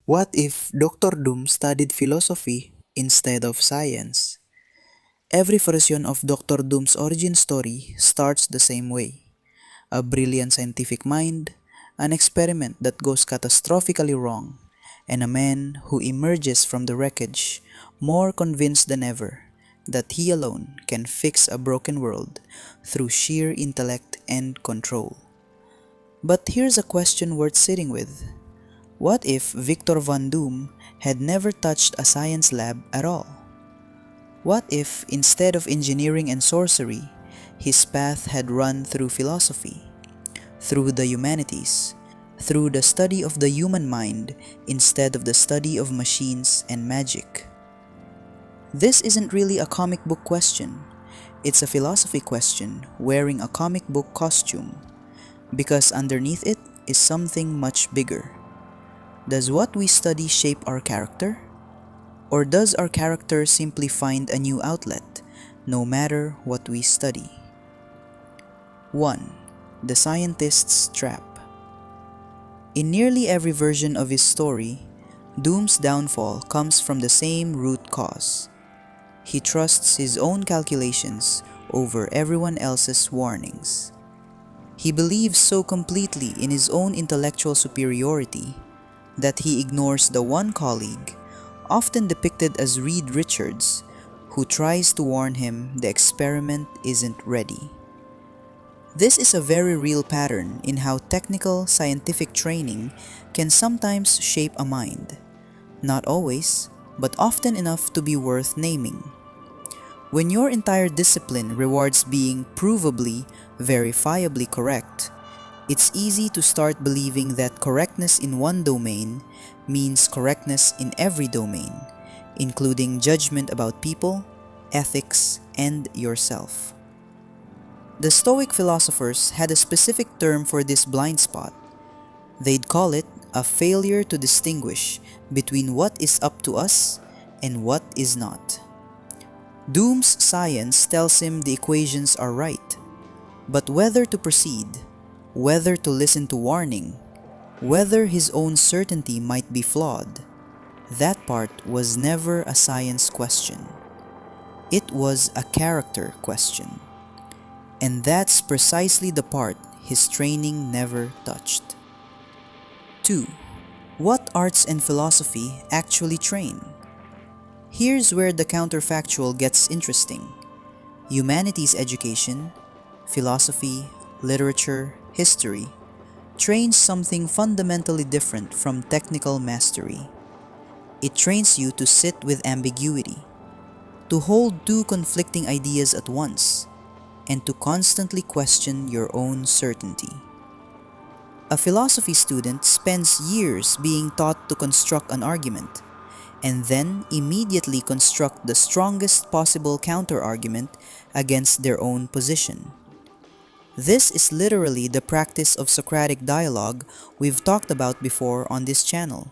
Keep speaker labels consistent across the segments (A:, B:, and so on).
A: What if Dr. Doom studied philosophy instead of science? Every version of Dr. Doom's origin story starts the same way. A brilliant scientific mind, an experiment that goes catastrophically wrong, and a man who emerges from the wreckage more convinced than ever that he alone can fix a broken world through sheer intellect and control. But here's a question worth sitting with. What if Victor Van Doom had never touched a science lab at all? What if, instead of engineering and sorcery, his path had run through philosophy, through the humanities, through the study of the human mind instead of the study of machines and magic? This isn't really a comic book question. It's a philosophy question wearing a comic book costume, because underneath it is something much bigger. Does what we study shape our character? Or does our character simply find a new outlet, no matter what we study? 1. The Scientist's Trap. In nearly every version of his story, Doom's downfall comes from the same root cause. He trusts his own calculations over everyone else's warnings. He believes so completely in his own intellectual superiority that he ignores the one colleague, often depicted as Reed Richards, who tries to warn him the experiment isn't ready. This is a very real pattern in how technical scientific training can sometimes shape a mind. Not always, but often enough to be worth naming. When your entire discipline rewards being provably, verifiably correct, it's easy to start believing that correctness in one domain means correctness in every domain, including judgment about people, ethics, and yourself. The Stoic philosophers had a specific term for this blind spot. They'd call it a failure to distinguish between what is up to us and what is not. Doom's science tells him the equations are right, but whether to proceed, whether to listen to warning, whether his own certainty might be flawed, that part was never a science question. It was a character question. And that's precisely the part his training never touched. 2. What arts and philosophy actually train? Here's where the counterfactual gets interesting. Humanities education, philosophy, literature, history, trains something fundamentally different from technical mastery. It trains you to sit with ambiguity, to hold two conflicting ideas at once, and to constantly question your own certainty. A philosophy student spends years being taught to construct an argument, and then immediately construct the strongest possible counter-argument against their own position. This is literally the practice of Socratic dialogue we've talked about before on this channel.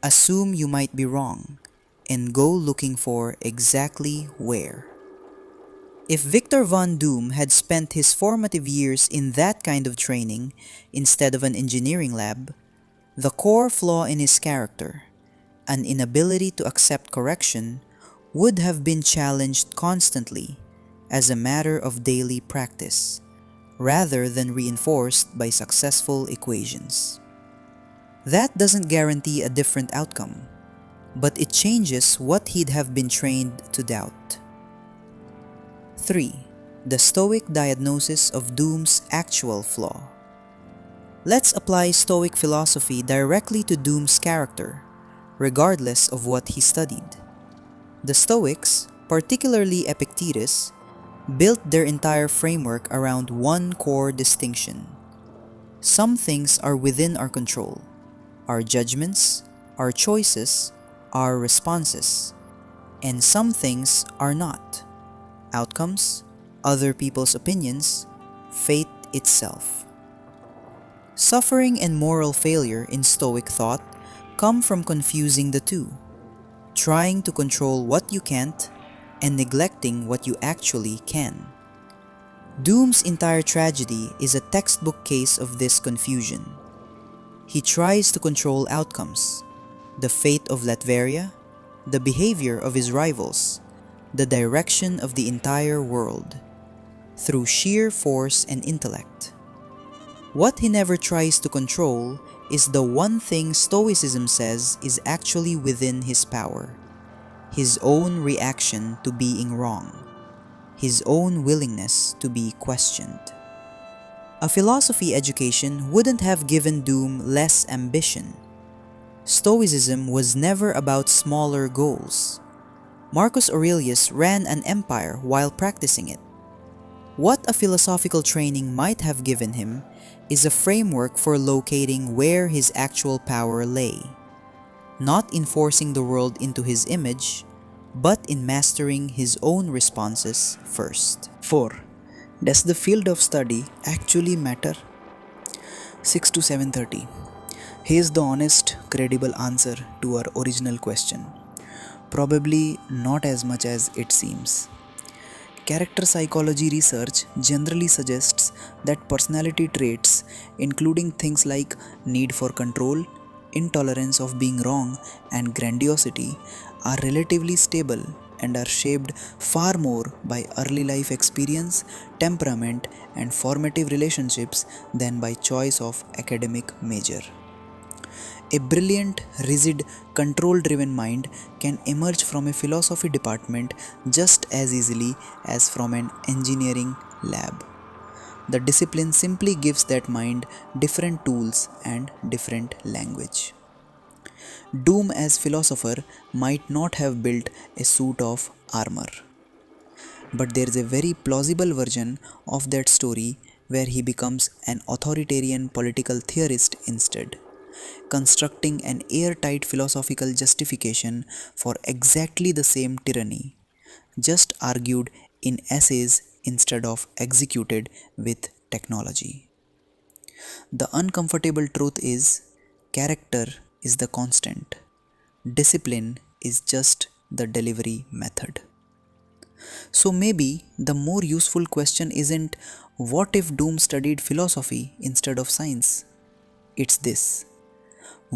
A: Assume you might be wrong, and go looking for exactly where. If Victor Von Doom had spent his formative years in that kind of training instead of an engineering lab, the core flaw in his character, an inability to accept correction, would have been challenged constantly as a matter of daily practice, rather than reinforced by successful equations. That doesn't guarantee a different outcome, but it changes what he'd have been trained to doubt. 3. The Stoic diagnosis of Doom's actual flaw. Let's apply Stoic philosophy directly to Doom's character, regardless of what he studied. The Stoics, particularly Epictetus, built their entire framework around one core distinction. Some things are within our control: our judgments, our choices, our responses, and some things are not: outcomes, other people's opinions, fate itself. Suffering and moral failure in Stoic thought come from confusing the two, trying to control what you can't and neglecting what you actually can. Doom's entire tragedy is a textbook case of this confusion. He tries to control outcomes, the fate of Latveria, the behavior of his rivals, the direction of the entire world, through sheer force and intellect. What he never tries to control is the one thing Stoicism says is actually within his power: his own reaction to being wrong, his own willingness to be questioned. A philosophy education wouldn't have given Doom less ambition. Stoicism was never about smaller goals. Marcus Aurelius ran an empire while practicing it. What a philosophical training might have given him is a framework for locating where his actual power lay, not in forcing the world into his image, but in mastering his own responses first. 4. Does the field of study actually matter? 6 to 7:30. Here's the honest, credible answer to our original question. Probably not as much as it seems. Character psychology research generally suggests that personality traits, including things like need for control, intolerance of being wrong, and grandiosity, are relatively stable and are shaped far more by early life experience, temperament, and formative relationships than by choice of academic major. A brilliant, rigid, control driven mind can emerge from a philosophy department just as easily as from an engineering lab. The discipline simply gives that mind different tools and different language. Doom, as philosopher, might not have built a suit of armor. But there is a very plausible version of that story where he becomes an authoritarian political theorist instead, constructing an airtight philosophical justification for exactly the same tyranny, just argued in essays instead of executed with technology. The uncomfortable truth is, character is the constant, discipline is just the delivery method. So maybe the more useful question isn't what if Doom studied philosophy instead of science? It's this: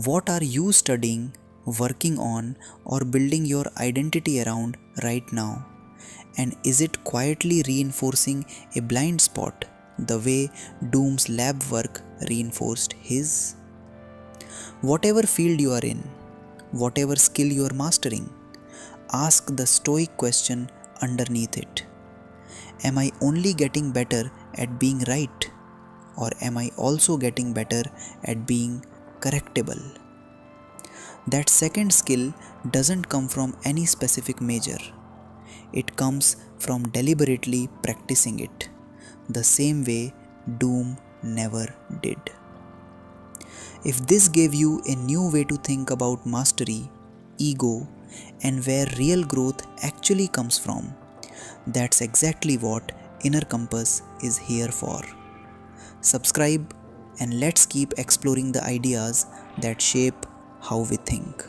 A: what are you studying, working on, or building your identity around right now? And is it quietly reinforcing a blind spot the way Doom's lab work reinforced his? Whatever field you are in, whatever skill you are mastering, ask the Stoic question underneath it: am I only getting better at being right, or am I also getting better at being correctable? That second skill doesn't come from any specific major. It comes from deliberately practicing it, the same way Doom never did. If this gave you a new way to think about mastery, ego, and where real growth actually comes from, that's exactly what Inner Compass is here for. Subscribe and let's keep exploring the ideas that shape how we think.